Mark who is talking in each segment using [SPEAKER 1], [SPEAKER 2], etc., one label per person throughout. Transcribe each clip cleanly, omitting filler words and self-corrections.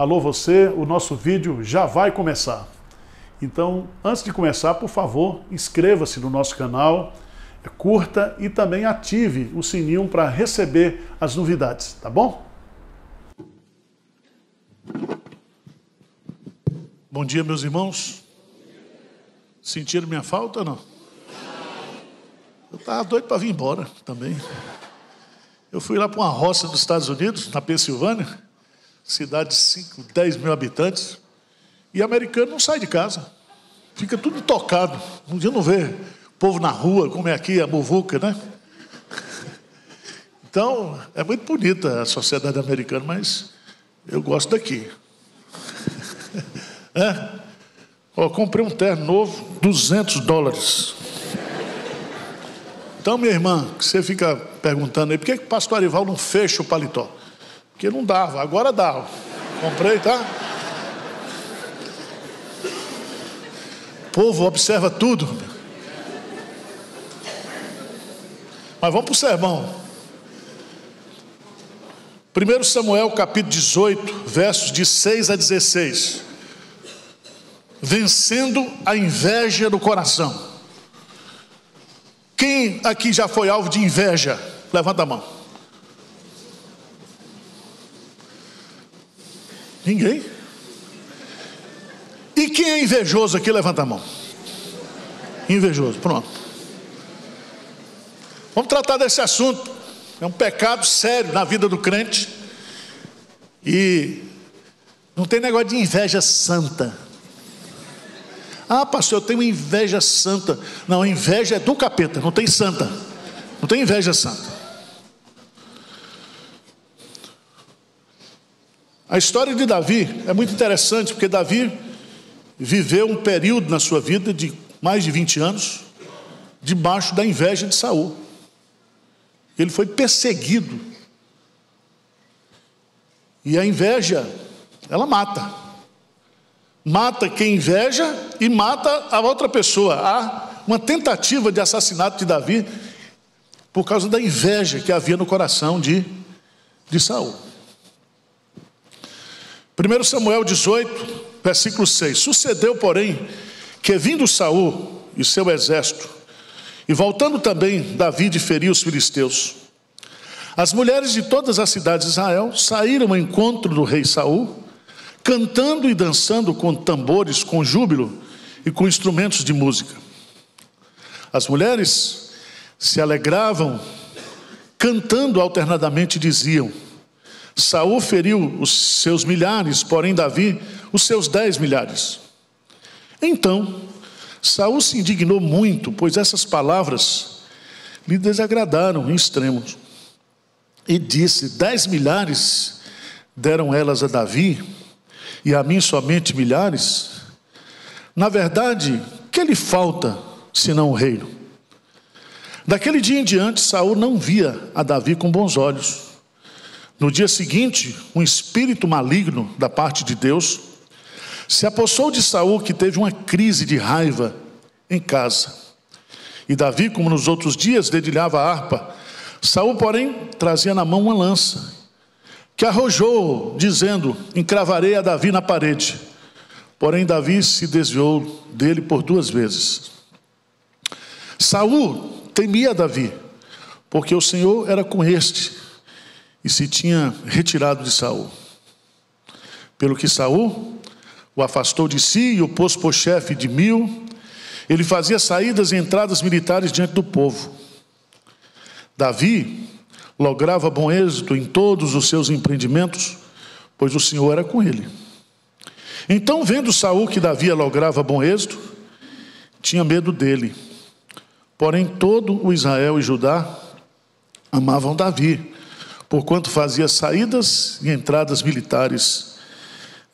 [SPEAKER 1] Alô você, o nosso vídeo já vai começar. Então, antes de começar, por favor, inscreva-se no nosso canal, curta e também ative o sininho para receber as novidades, tá bom? Bom dia, meus irmãos. Sentiram minha falta ou não? Eu estava doido para vir embora também. Eu fui lá para uma roça dos Estados Unidos, na Pensilvânia, cidade de 5, 10 mil habitantes, e americano não sai de casa. Fica tudo tocado. Um dia não vê o povo na rua, como é aqui, a muvuca, né? Então, é muito bonita a sociedade americana, mas eu gosto daqui. Ó, comprei um terno novo, $200. Então, minha irmã, que você fica perguntando aí, por que o pastor Arival não fecha o paletó? Porque não dava, agora dá. Comprei, tá? O povo observa tudo. Mas vamos para o sermão. 1 Samuel, capítulo 18, versos de 6 a 16. Vencendo a inveja do coração. Quem aqui já foi alvo de inveja? Levanta a mão. Ninguém? E quem é invejoso aqui? Levanta a mão. Invejoso, pronto. Vamos tratar desse assunto. É um pecado sério na vida do crente. E não tem negócio de inveja santa. Ah, pastor, eu tenho inveja santa. Não, inveja é do capeta, não tem santa. Não tem inveja santa. A história de Davi é muito interessante, porque Davi viveu um período na sua vida de mais de 20 anos, debaixo da inveja de Saul. Ele foi perseguido. E a inveja, ela mata. Mata quem inveja e mata a outra pessoa. Há uma tentativa de assassinato de Davi por causa da inveja que havia no coração de Saul. 1 Samuel 18, versículo 6. Sucedeu, porém, que vindo Saul e seu exército, e voltando também Davi de ferir os filisteus, as mulheres de todas as cidades de Israel saíram ao encontro do rei Saul, cantando e dançando com tambores, com júbilo e com instrumentos de música. As mulheres se alegravam, cantando alternadamente, diziam: Saul feriu os seus milhares, porém Davi os seus 10 milhares. Então Saul se indignou muito, pois essas palavras lhe desagradaram em extremo, e disse: 10 milhares deram elas a Davi, e a mim somente milhares? Na verdade, que lhe falta senão o reino? Daquele dia em diante, Saul não via a Davi com bons olhos. No dia seguinte, um espírito maligno da parte de Deus se apossou de Saul, que teve uma crise de raiva em casa. E Davi, como nos outros dias, dedilhava a harpa. Saul, porém, trazia na mão uma lança, que arrojou, dizendo: encravarei a Davi na parede. Porém Davi se desviou dele por 2 vezes. Saul temia Davi, porque o Senhor era com este, e se tinha retirado de Saul. Pelo que Saul o afastou de si e o pôs por chefe de 1000. Ele fazia saídas e entradas militares diante do povo. Davi lograva bom êxito em todos os seus empreendimentos, pois o Senhor era com ele. Então, vendo Saul que Davi lograva bom êxito, tinha medo dele. Porém, todo o Israel e Judá amavam Davi, porquanto fazia saídas e entradas militares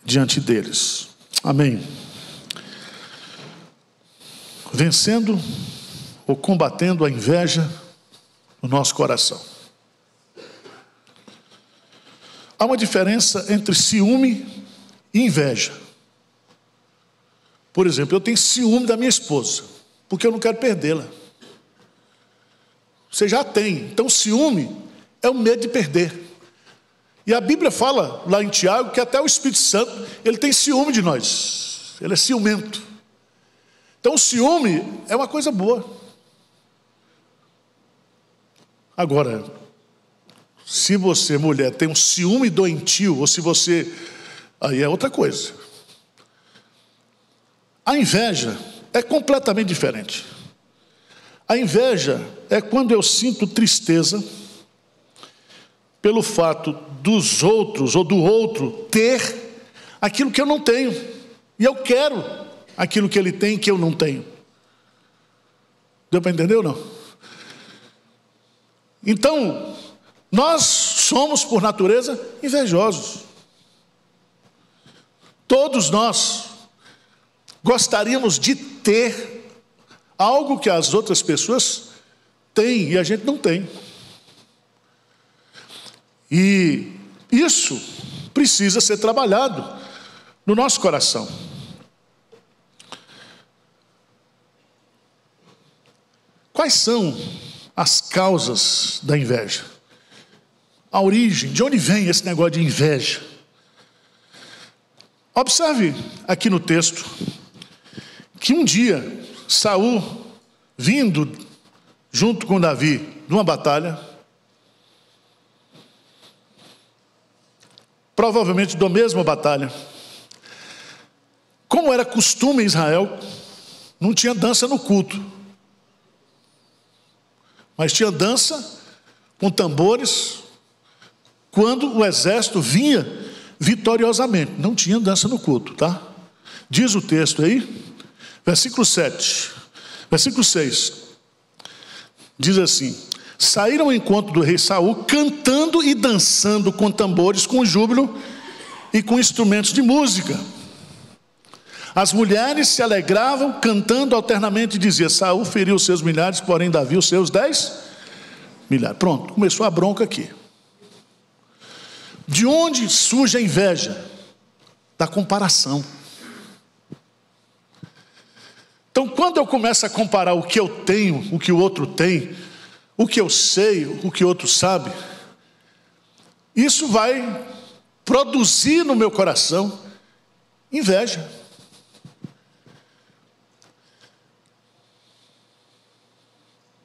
[SPEAKER 1] diante deles. Amém. Vencendo ou combatendo a inveja no nosso coração. Há uma diferença entre ciúme e inveja. Por exemplo, eu tenho ciúme da minha esposa, porque eu não quero perdê-la. Você já tem. Então, ciúme é o medo de perder. E a Bíblia fala lá em Tiago que até o Espírito Santo, ele tem ciúme de nós. Ele é ciumento. Então o ciúme é uma coisa boa. Agora, se você, mulher, tem um ciúme doentio, ou se você... aí é outra coisa. A inveja é completamente diferente. A inveja é quando eu sinto tristeza pelo fato dos outros ou do outro ter aquilo que eu não tenho. E eu quero aquilo que ele tem que eu não tenho. Deu para entender ou não? Então, nós somos, por natureza, invejosos. Todos nós gostaríamos de ter algo que as outras pessoas têm e a gente não tem. E isso precisa ser trabalhado no nosso coração. Quais são as causas da inveja? A origem, de onde vem esse negócio de inveja? Observe aqui no texto que um dia Saul, vindo junto com Davi numa batalha, provavelmente da mesma batalha, como era costume em Israel, não tinha dança no culto, mas tinha dança com tambores quando o exército vinha vitoriosamente. Não tinha dança no culto, tá? Diz o texto aí, versículo 7, versículo 6, diz assim: saíram ao encontro do rei Saul, cantando e dançando com tambores, com júbilo e com instrumentos de música. As mulheres se alegravam, cantando alternamente, e dizia: Saul feriu os seus milhares, porém Davi os seus 10 milhares. Pronto, começou a bronca aqui. De onde surge a inveja? Da comparação. Então, quando eu começo a comparar o que eu tenho, o que o outro tem, o que eu sei, o que o outro sabe, isso vai produzir no meu coração inveja.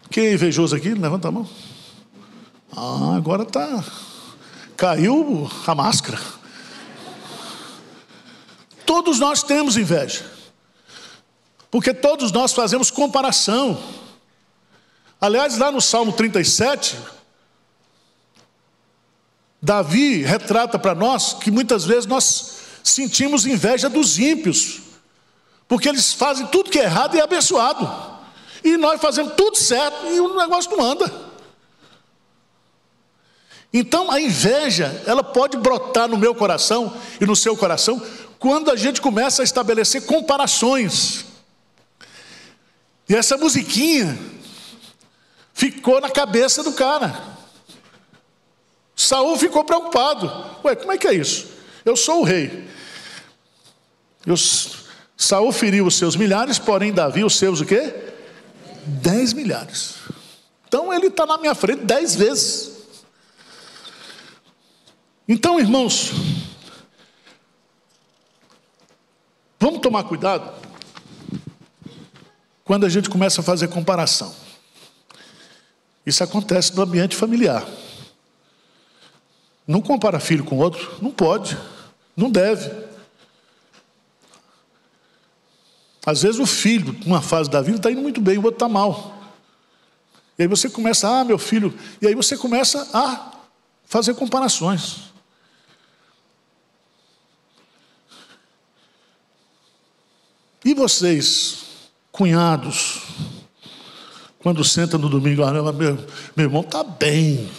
[SPEAKER 1] Quem é invejoso aqui? Levanta a mão. Ah, agora tá... caiu a máscara. Todos nós temos inveja. Porque todos nós fazemos comparação. Aliás, lá no Salmo 37, Davi retrata para nós que muitas vezes nós sentimos inveja dos ímpios, porque eles fazem tudo que é errado e é abençoado, e nós fazemos tudo certo e o negócio não anda. Então a inveja, ela pode brotar no meu coração e no seu coração quando a gente começa a estabelecer comparações. E essa musiquinha ficou na cabeça do cara. Saul ficou preocupado. Ué, como é que é isso? Eu sou o rei. Saul feriu os seus milhares, porém Davi os seus o quê? 10 milhares. Então ele está na minha frente 10 vezes. Então, irmãos, vamos tomar cuidado quando a gente começa a fazer comparação. Isso acontece no ambiente familiar. Não compara filho com outro, não pode, não deve. Às vezes o filho, numa fase da vida, está indo muito bem, o outro está mal. E aí você começa, meu filho, e aí você começa a fazer comparações. E vocês, cunhados, quando senta no domingo, meu irmão está bem,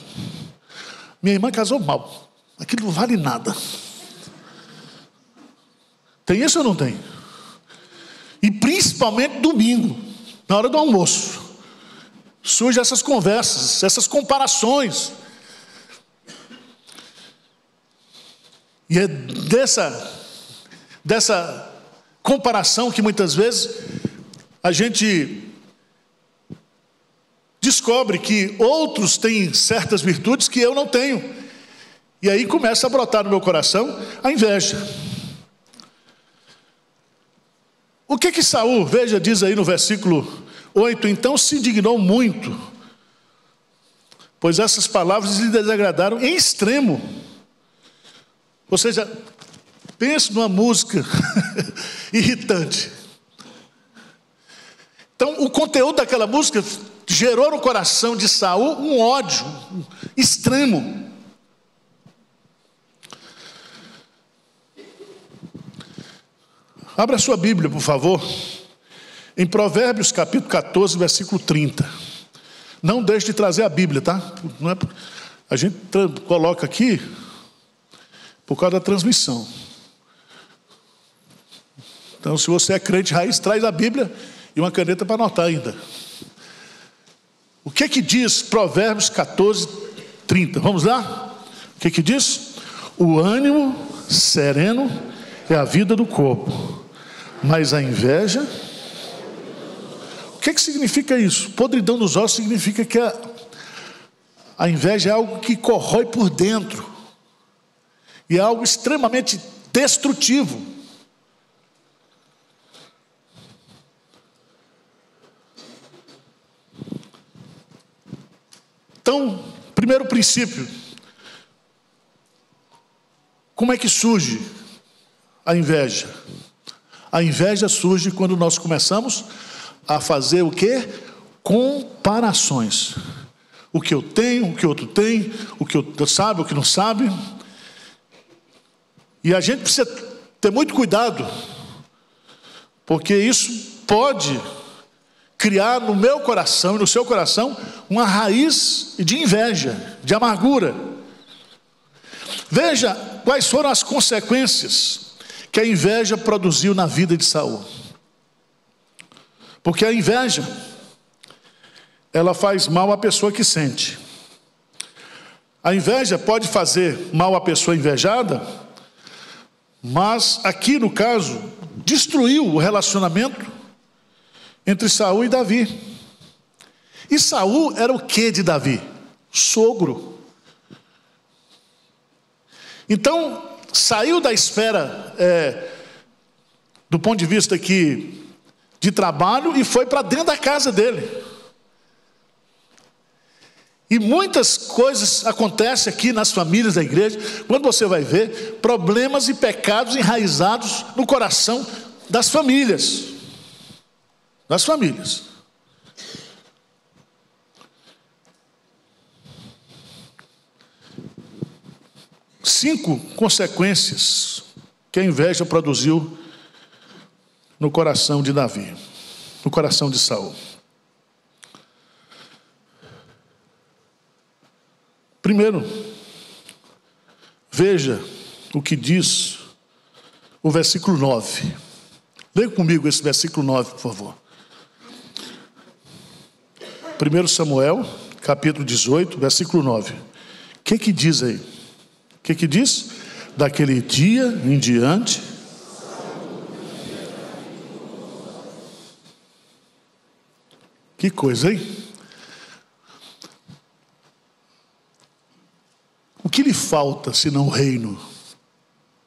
[SPEAKER 1] minha irmã casou mal, aquilo não vale nada. Tem isso ou não tem? E principalmente domingo, na hora do almoço, surgem essas conversas, essas comparações. E é dessa comparação que muitas vezes a gente descobre que outros têm certas virtudes que eu não tenho. E aí começa a brotar no meu coração a inveja. O que Saul, veja, diz aí no versículo 8, então se indignou muito, pois essas palavras lhe desagradaram em extremo. Ou seja, pense numa música irritante. Então, o conteúdo daquela música gerou no coração de Saul um ódio extremo. Abra a sua Bíblia, por favor, em Provérbios capítulo 14, versículo 30. Não deixe de trazer a Bíblia, tá? Não é, a gente coloca aqui por causa da transmissão. Então, se você é crente raiz, traz a Bíblia e uma caneta para anotar ainda. O que diz Provérbios 14, 30? Vamos lá? O que diz? O ânimo sereno é a vida do corpo, mas a inveja... O que significa isso? Podridão dos ossos significa que a inveja é algo que corrói por dentro. E é algo extremamente destrutivo. Então, primeiro princípio. Como é que surge a inveja? A inveja surge quando nós começamos a fazer o quê? Comparações. O que eu tenho, o que o outro tem, o que eu sabe, o que não sabe. E a gente precisa ter muito cuidado, porque isso pode criar no meu coração e no seu coração uma raiz de inveja, de amargura. Veja quais foram as consequências que a inveja produziu na vida de Saul. Porque a inveja, ela faz mal à pessoa que sente. A inveja pode fazer mal à pessoa invejada, mas aqui no caso, destruiu o relacionamento entre Saul e Davi. E Saul era o que de Davi? Sogro. Então, saiu da esfera, do ponto de vista aqui, de trabalho, e foi para dentro da casa dele. E muitas coisas acontecem aqui nas famílias da igreja, quando você vai ver, problemas e pecados enraizados no coração das famílias. Das famílias. Cinco consequências que a inveja produziu no coração de Davi, no coração de Saul. Primeiro, veja o que diz o versículo 9. Leia comigo esse versículo 9, por favor. 1 Samuel, capítulo 18, versículo 9. O que diz aí? O que diz? Daquele dia em diante... Que coisa, hein? O que lhe falta, senão o reino?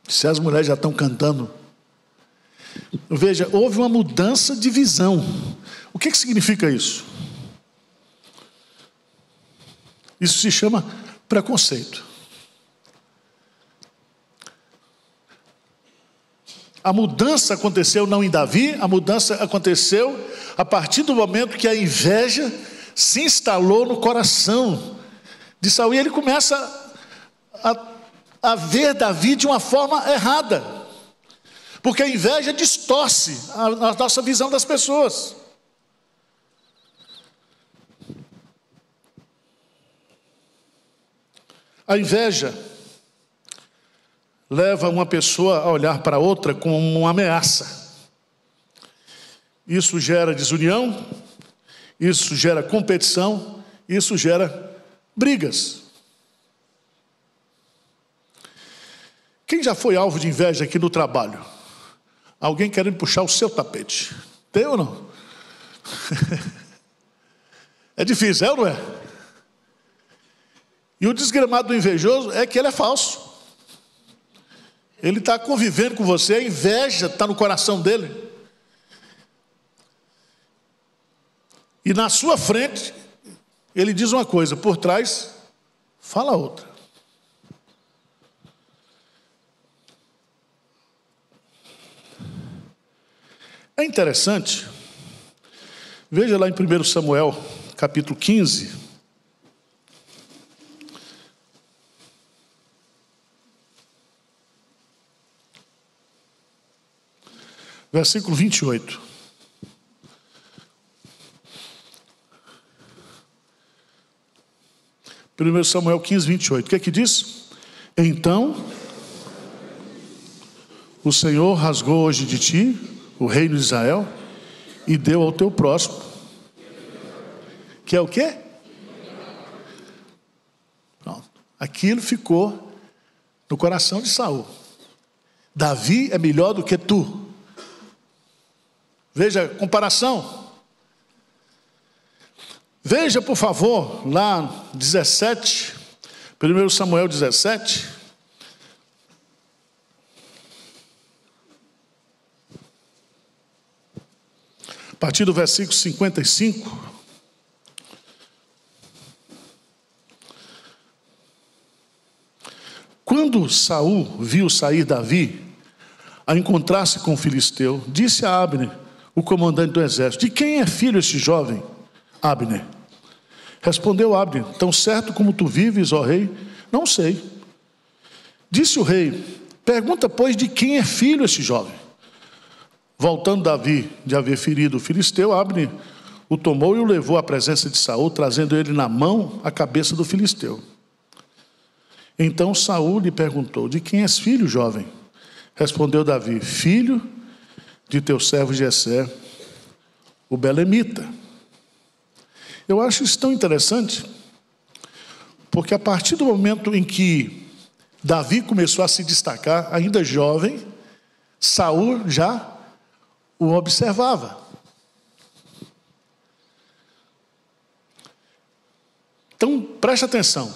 [SPEAKER 1] Se as mulheres já estão cantando. Veja, houve uma mudança de visão. O que significa isso? Isso se chama preconceito. A mudança aconteceu não em Davi, a mudança aconteceu a partir do momento que a inveja se instalou no coração de Saul. E ele começa a ver Davi de uma forma errada. Porque a inveja distorce a nossa visão das pessoas. A inveja leva uma pessoa a olhar para outra como uma ameaça. Isso gera desunião, isso gera competição, isso gera brigas. Quem já foi alvo de inveja aqui no trabalho? Alguém querendo puxar o seu tapete. Tem ou não? É difícil, é ou não é? E o desgramado do invejoso é que ele é falso. Ele está convivendo com você, a inveja está no coração dele. E na sua frente, ele diz uma coisa, por trás, fala outra. É interessante, veja lá em 1 Samuel, capítulo 15. Versículo 28. Primeiro Samuel 15, 28. O que é que diz? Então, o Senhor rasgou hoje de ti o reino de Israel e deu ao teu próximo. Que é o quê? Pronto. Aquilo ficou no coração de Saul. Davi é melhor do que tu. Veja a comparação. Veja, por favor, lá 17, 1 Samuel 17. A partir do versículo 55. Quando Saul viu sair Davi a encontrar-se com o filisteu, disse a Abner, o comandante do exército: de quem é filho este jovem, Abner? Respondeu Abner: tão certo como tu vives, ó rei, não sei. Disse o rei: pergunta, pois, de quem é filho este jovem? Voltando Davi de haver ferido o filisteu, Abner o tomou e o levou à presença de Saul, trazendo ele na mão a cabeça do filisteu. Então Saul lhe perguntou: de quem és filho, jovem? Respondeu Davi: filho de teu servo Jessé, o belemita. Eu acho isso tão interessante, porque a partir do momento em que Davi começou a se destacar, ainda jovem, Saul já o observava. Então, preste atenção.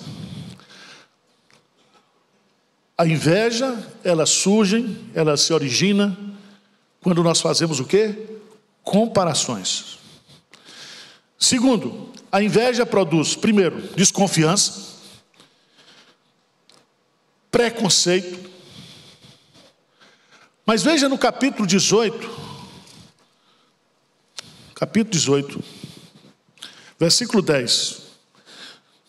[SPEAKER 1] A inveja, ela surge, ela se origina quando nós fazemos o quê? Comparações. Segundo, a inveja produz, primeiro, desconfiança, preconceito. Mas veja no capítulo 18, versículo 10.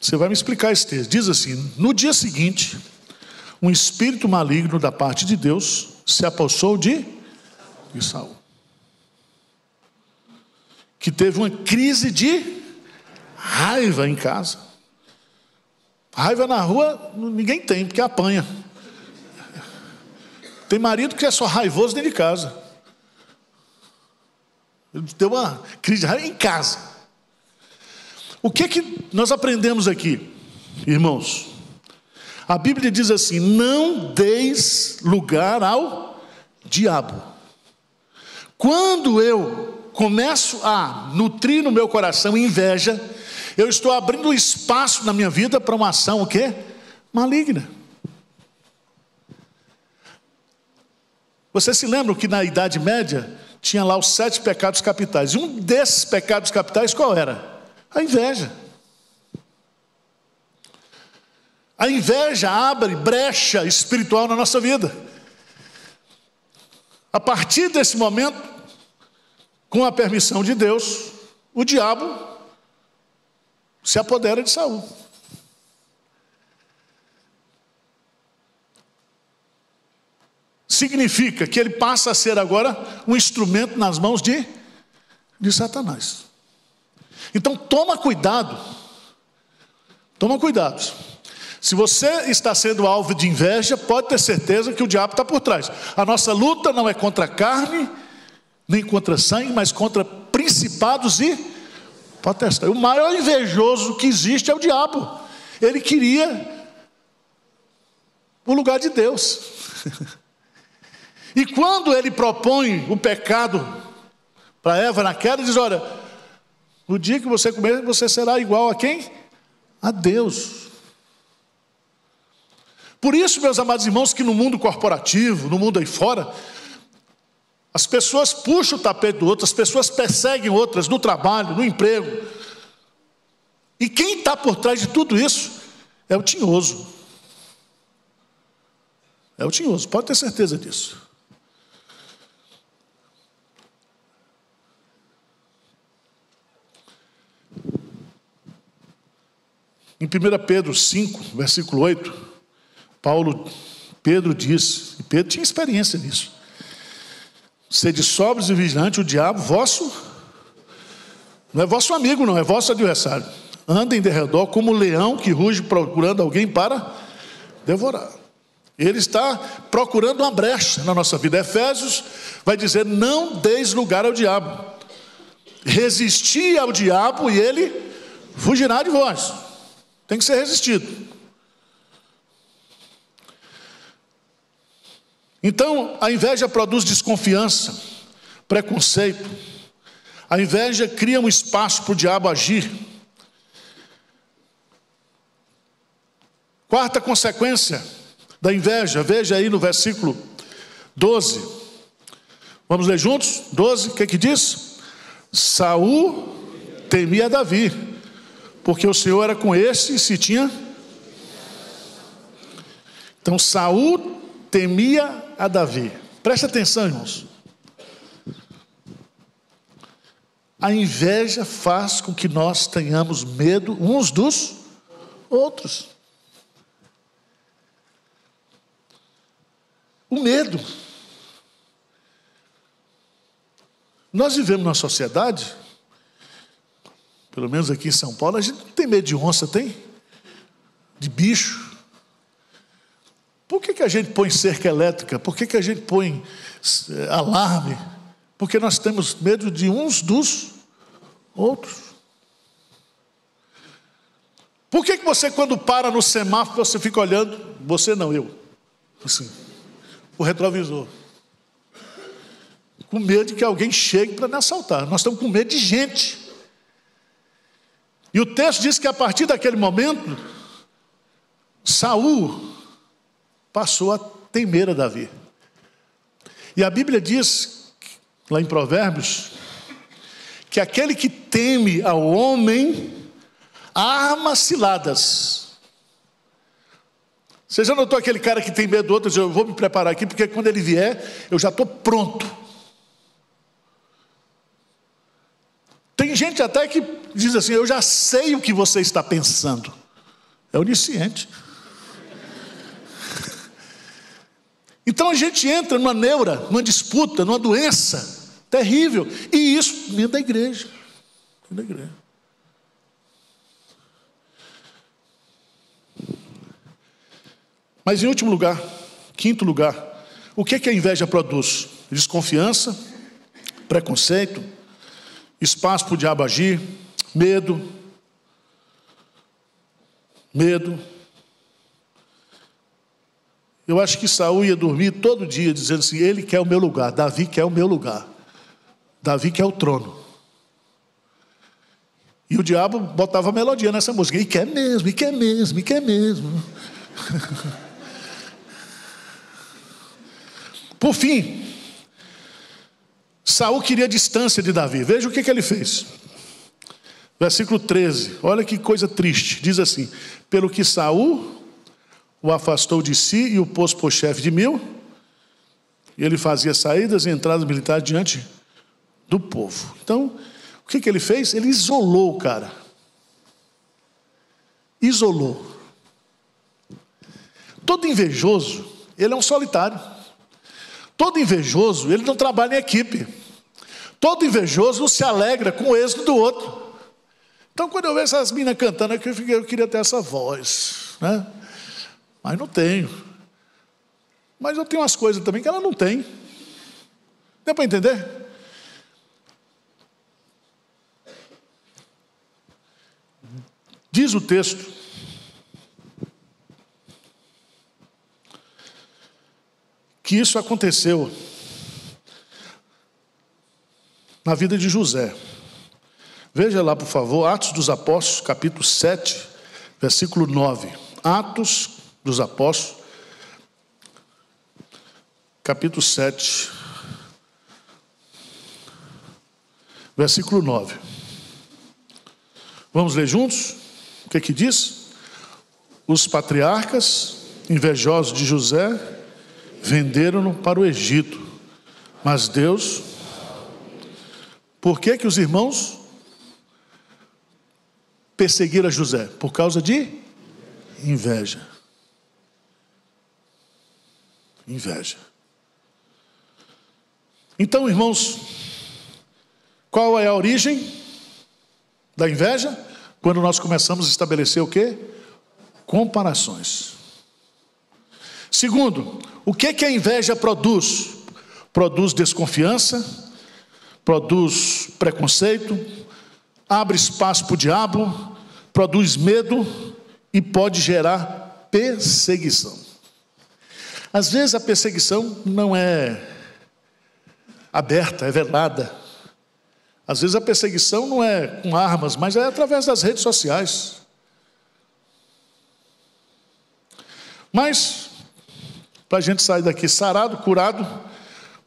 [SPEAKER 1] Você vai me explicar esse texto. Diz assim: no dia seguinte, um espírito maligno da parte de Deus se apossou de Saul, que teve uma crise de raiva em casa. Raiva na rua ninguém tem, porque apanha. Tem marido que é só raivoso dentro de casa. Ele deu uma crise de raiva em casa. O que nós aprendemos aqui, irmãos? A Bíblia diz assim: não deis lugar ao diabo. Quando eu começo a nutrir no meu coração inveja, eu estou abrindo espaço na minha vida para uma ação o quê? Maligna. Você se lembra que na Idade Média tinha lá os 7 pecados capitais, e um desses pecados capitais qual era? A inveja. A inveja abre brecha espiritual na nossa vida. A partir desse momento, com a permissão de Deus, o diabo se apodera de Saul. Significa que ele passa a ser agora um instrumento nas mãos de Satanás. Então toma cuidado. Toma cuidado. Se você está sendo alvo de inveja, pode ter certeza que o diabo está por trás. A nossa luta não é contra a carne, nem contra sangue, mas contra principados e potestades. O maior invejoso que existe é o diabo. Ele queria o lugar de Deus. E quando ele propõe o pecado para Eva na queda, ele diz: olha, no dia que você comer, você será igual a quem? A Deus. Por isso, meus amados irmãos, que no mundo corporativo, no mundo aí fora, as pessoas puxam o tapete do outro, as pessoas perseguem outras no trabalho, no emprego. E quem está por trás de tudo isso é o tinhoso. É o tinhoso, pode ter certeza disso. Em 1 Pedro 5, versículo 8, Pedro diz, e Pedro tinha experiência nisso: sede sóbrios e vigilantes, o diabo não é vosso amigo não, é vosso adversário. Anda em derredor como um leão que ruge procurando alguém para devorar. Ele está procurando uma brecha na nossa vida. Efésios vai dizer: não deis lugar ao diabo. Resisti ao diabo e ele fugirá de vós. Tem que ser resistido. Então, a inveja produz desconfiança, preconceito. A inveja cria um espaço para o diabo agir. Quarta consequência da inveja, veja aí no versículo 12. Vamos ler juntos? 12, o que diz? Saul temia Davi, porque o Senhor era com este e se tinha. Então Saul temia a Davi. Preste atenção, irmãos. A inveja faz com que nós tenhamos medo uns dos outros. O medo. Nós vivemos numa sociedade, pelo menos aqui em São Paulo, a gente não tem medo de onça, tem? De bicho. Por que a gente põe cerca elétrica? Por que a gente põe alarme? Porque nós temos medo de uns dos outros. Por que você, quando para no semáforo, você fica olhando? Você não, eu. Assim, o retrovisor. Com medo de que alguém chegue para me assaltar. Nós estamos com medo de gente. E o texto diz que a partir daquele momento, Saul passou a temer a Davi. E a Bíblia diz, lá em Provérbios, que aquele que teme ao homem arma ciladas. Você já notou aquele cara que tem medo do outro, diz: eu vou me preparar aqui, porque quando ele vier, eu já estou pronto. Tem gente até que diz assim: eu já sei o que você está pensando. É onisciente. Então a gente entra numa neura, numa disputa, numa doença terrível. E isso dentro da igreja. Dentro da igreja. Mas em último lugar, quinto lugar, o que a inveja produz? Desconfiança, preconceito, espaço para o diabo agir, medo. Eu acho que Saul ia dormir todo dia dizendo assim: ele quer o meu lugar, Davi quer o meu lugar, Davi quer o trono. E o diabo botava melodia nessa música: e quer mesmo, e quer mesmo, e quer mesmo. Por fim, Saul queria distância de Davi. Veja o que ele fez. Versículo 13, olha que coisa triste. Diz assim: pelo que Saul o afastou de si e o pôs por chefe de 1000, e ele fazia saídas e entradas militares diante do povo. Então, o que ele fez? Ele isolou o cara. Isolou. Todo invejoso, ele é um solitário. Todo invejoso, ele não trabalha em equipe. Todo invejoso não se alegra com o êxito do outro. Então, quando eu vejo essas meninas cantando, eu queria ter essa voz, né? Mas não tenho. Mas eu tenho umas coisas também que ela não tem. Deu para entender? Diz o texto que isso aconteceu na vida de José. Veja lá, por favor, Atos dos Apóstolos, capítulo 7, versículo 9. Atos dos Apóstolos, capítulo 7, versículo 9. Vamos ler juntos? O que que diz? Os patriarcas, invejosos de José, venderam-no para o Egito. Mas Deus... Por que que os irmãos perseguiram José? Por causa de inveja. Inveja. Então, irmãos, qual é a origem da inveja? Quando nós começamos a estabelecer o quê? Comparações. Segundo, o que que a inveja produz? Produz desconfiança, produz preconceito, abre espaço para o diabo, produz medo e pode gerar perseguição. Às vezes a perseguição não é aberta, é velada. Às vezes a perseguição não é com armas, mas é através das redes sociais. Mas, para a gente sair daqui sarado, curado,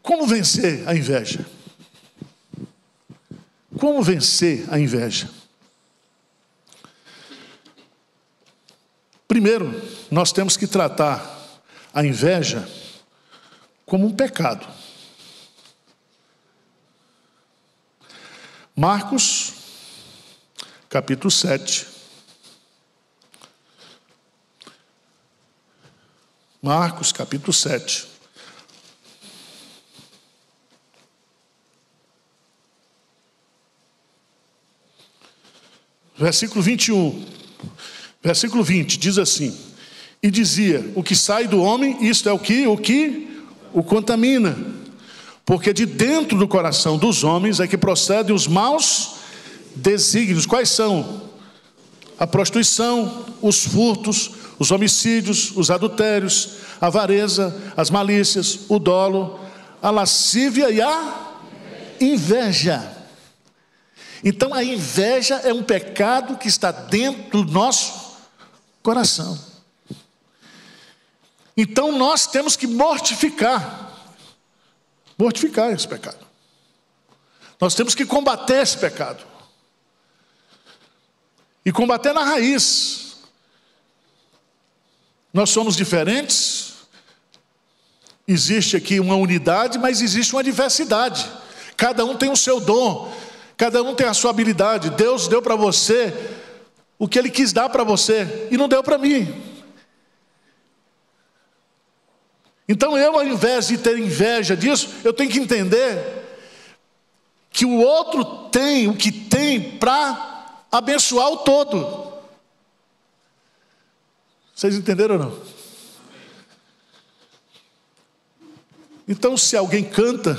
[SPEAKER 1] como vencer a inveja? Como vencer a inveja? Primeiro, nós temos que tratar a inveja como um pecado. Marcos, capítulo 7. Marcos, capítulo 7. Versículo 21. Versículo 20 diz assim: e dizia: o que sai do homem, isto é o que o contamina. Porque de dentro do coração dos homens é que procedem os maus desígnios. Quais são? A prostituição, os furtos, os homicídios, os adultérios, a avareza, as malícias, o dolo, a lascívia e a inveja. Então a inveja é um pecado que está dentro do nosso coração. Então nós temos que mortificar esse pecado. Nós temos que combater esse pecado. E combater na raiz. Nós somos diferentes. Existe aqui uma unidade, mas existe uma diversidade. Cada um tem o seu dom. Cada um tem a sua habilidade. Deus deu para você o que Ele quis dar para você e não deu para mim. Então eu, ao invés de ter inveja disso, eu tenho que entender que o outro tem o que tem para abençoar o todo. Vocês entenderam ou não? Então, se alguém canta,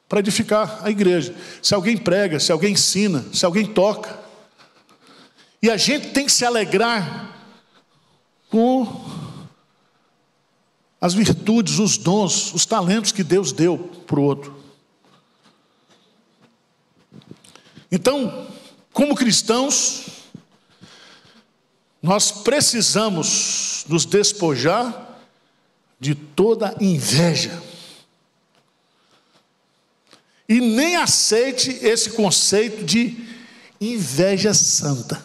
[SPEAKER 1] para edificar a igreja, se alguém prega, se alguém ensina, se alguém toca, e a gente tem que se alegrar com as virtudes, os dons, os talentos que Deus deu para o outro. Então, como cristãos, nós precisamos nos despojar de toda inveja. E nem aceite esse conceito de inveja santa.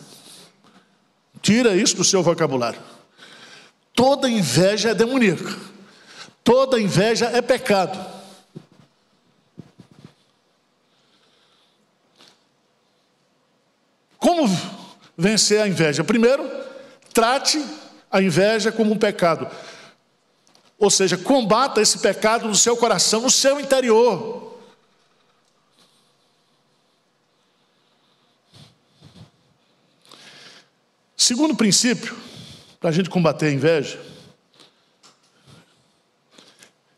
[SPEAKER 1] Tira isso do seu vocabulário. Toda inveja é demoníaca. Toda inveja é pecado. Como vencer a inveja? Primeiro, trate a inveja como um pecado. Ou seja, combata esse pecado no seu coração, no seu interior. Segundo princípio, para a gente combater a inveja,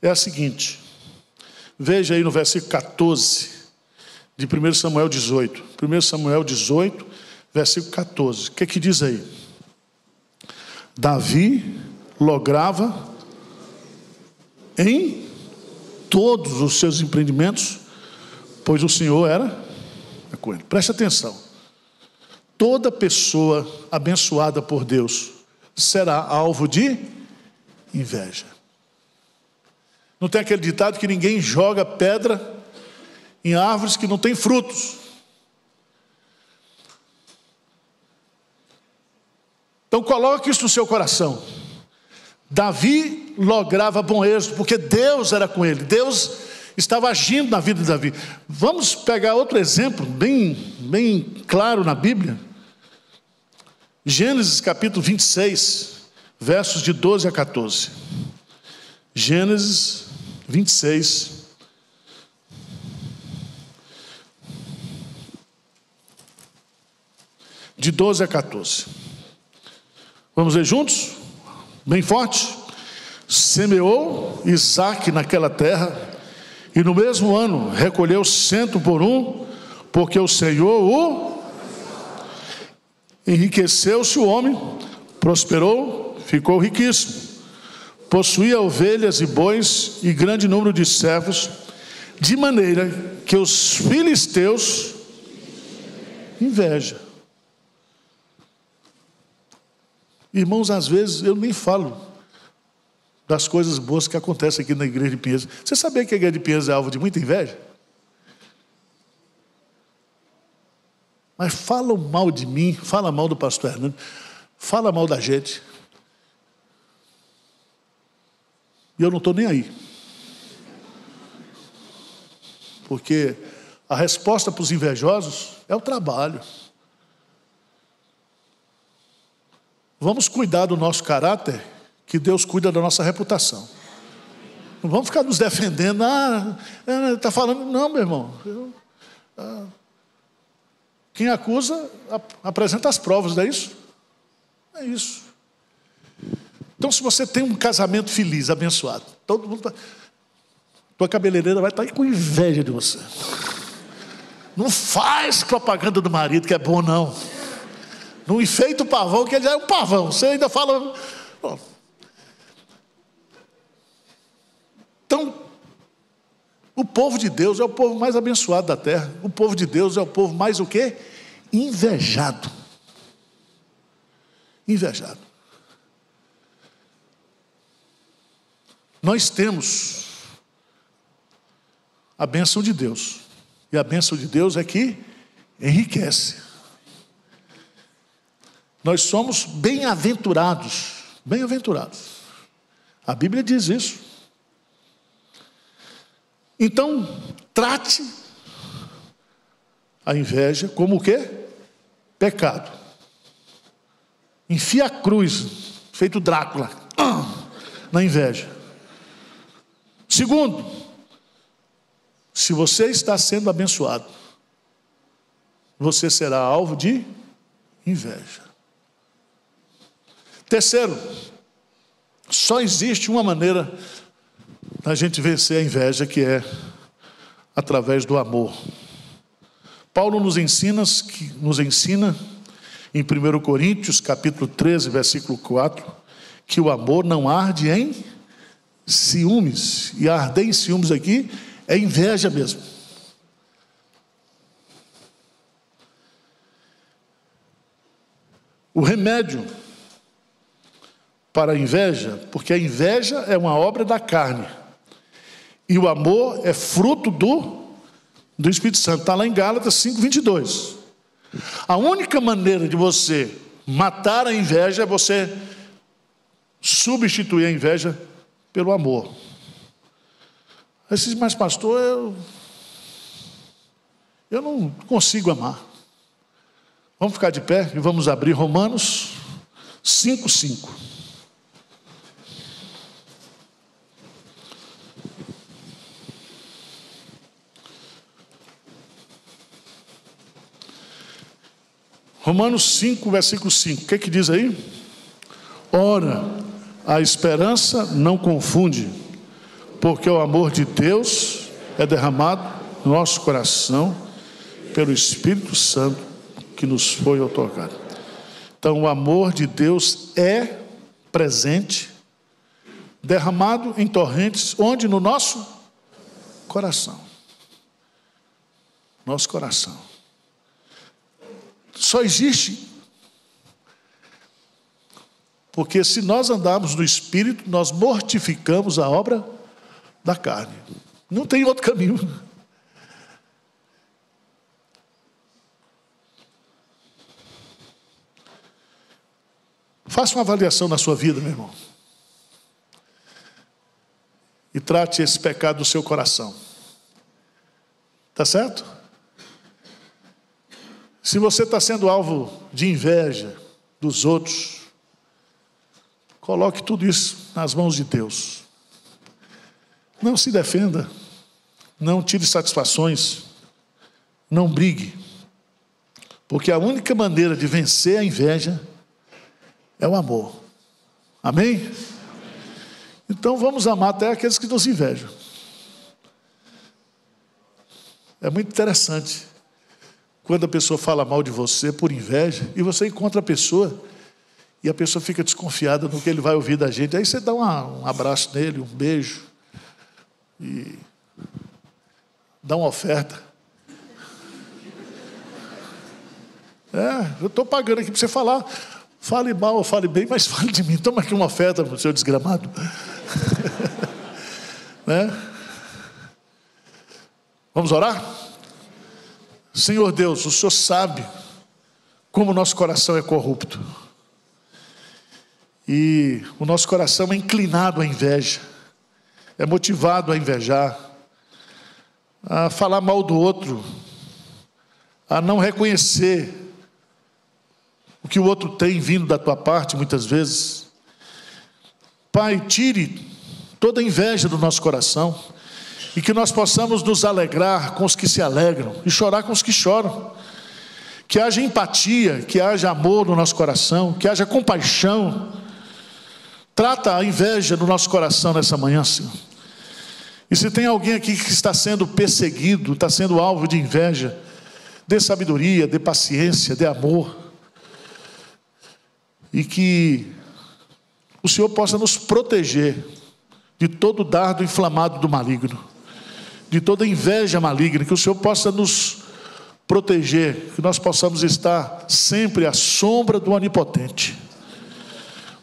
[SPEAKER 1] é a seguinte. Veja aí no versículo 14 de 1 Samuel 18. 1 Samuel 18, versículo 14. O que que diz aí? Davi lograva em todos os seus empreendimentos, pois o Senhor era com ele. Preste atenção. Toda pessoa abençoada por Deus será alvo de inveja. Não tem aquele ditado que ninguém joga pedra em árvores que não têm frutos. Então coloque isso no seu coração. Davi lograva bom êxito, porque Deus era com ele. Deus estava agindo na vida de Davi. Vamos pegar outro exemplo, bem claro na Bíblia. Gênesis capítulo 26, versos de 12 a 14. Gênesis 26. De 12 a 14. Vamos ler juntos? Bem forte. Semeou Isaque naquela terra, e no mesmo ano recolheu 100 por um, porque o Senhor o enriqueceu-se o homem, prosperou, ficou riquíssimo. Possuía ovelhas e bois e grande número de servos, de maneira que os filisteus inveja. Irmãos, às vezes eu nem falo das coisas boas que acontecem aqui na igreja de Pinheiros. Você sabia que a igreja de Pinheiros é alvo de muita inveja? Mas falam mal de mim, fala mal do pastor Hernando, fala mal da gente. E eu não estou nem aí. Porque a resposta para os invejosos é o trabalho. Vamos cuidar do nosso caráter, que Deus cuida da nossa reputação. Não vamos ficar nos defendendo. Está falando. Não, meu irmão. Quem acusa, apresenta as provas, não é isso? É isso. Então, se você tem um casamento feliz, abençoado, todo mundo, tua cabeleireira vai estar aí com inveja de você. Não faz propaganda do marido, que é bom, não. Não enfeita o pavão, que ele já é um pavão. Você ainda fala... Bom. Então, o povo de Deus é o povo mais abençoado da terra. O povo de Deus é o povo mais o quê? Invejado. Invejado. Nós temos a bênção de Deus. E a bênção de Deus é que enriquece. Nós somos bem-aventurados. Bem-aventurados. A Bíblia diz isso. Então, trate a inveja como o quê? Pecado. Enfia a cruz, feito Drácula, na inveja. Segundo, se você está sendo abençoado, você será alvo de inveja. Terceiro, só existe uma maneira da gente vencer a inveja, que é através do amor. Paulo nos ensina em 1 Coríntios, capítulo 13, versículo 4, que o amor não arde em ciúmes. E arder em ciúmes aqui é inveja mesmo. O remédio para a inveja, porque a inveja é uma obra da carne, e o amor é fruto do Espírito Santo. Está lá em Gálatas 5:22. A única maneira de você matar a inveja é você substituir a inveja pelo amor. Aí você diz, mas pastor, eu não consigo amar. Vamos ficar de pé e vamos abrir Romanos 5:5. Romanos 5, versículo 5. O que é que diz aí? Ora, a esperança não confunde, porque o amor de Deus é derramado no nosso coração pelo Espírito Santo que nos foi outorgado. Então, o amor de Deus é presente, derramado em torrentes, onde? No nosso coração. Nosso coração. Só existe porque se nós andarmos no Espírito, nós mortificamos a obra da carne. Não tem outro caminho. Faça uma avaliação na sua vida, meu irmão. E trate esse pecado do seu coração. Tá certo? Se você está sendo alvo de inveja dos outros, coloque tudo isso nas mãos de Deus. Não se defenda, não tire satisfações, não brigue, porque a única maneira de vencer a inveja é o amor. Amém? Então vamos amar até aqueles que nos invejam. É muito interessante quando a pessoa fala mal de você por inveja e você encontra a pessoa e a pessoa fica desconfiada no que ele vai ouvir da gente. Aí você dá um abraço nele, um beijo e dá uma oferta. Eu estou pagando aqui para você falar. Fale mal ou fale bem, mas fale de mim. Toma aqui uma oferta para o seu desgramado. Né? Vamos orar? Senhor Deus, o Senhor sabe como o nosso coração é corrupto. E o nosso coração é inclinado à inveja, é motivado a invejar, a falar mal do outro, a não reconhecer o que o outro tem vindo da tua parte muitas vezes. Pai, tire toda a inveja do nosso coração e que nós possamos nos alegrar com os que se alegram e chorar com os que choram. Que haja empatia, que haja amor no nosso coração, que haja compaixão. Trata a inveja no nosso coração nessa manhã, Senhor. E se tem alguém aqui que está sendo perseguido, está sendo alvo de inveja, dê sabedoria, dê paciência, dê amor. E que o Senhor possa nos proteger de todo dardo inflamado do maligno, de toda inveja maligna, que o Senhor possa nos proteger, que nós possamos estar sempre à sombra do Onipotente.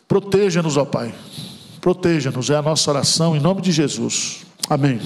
[SPEAKER 1] Proteja-nos, ó Pai, proteja-nos, é a nossa oração em nome de Jesus, amém.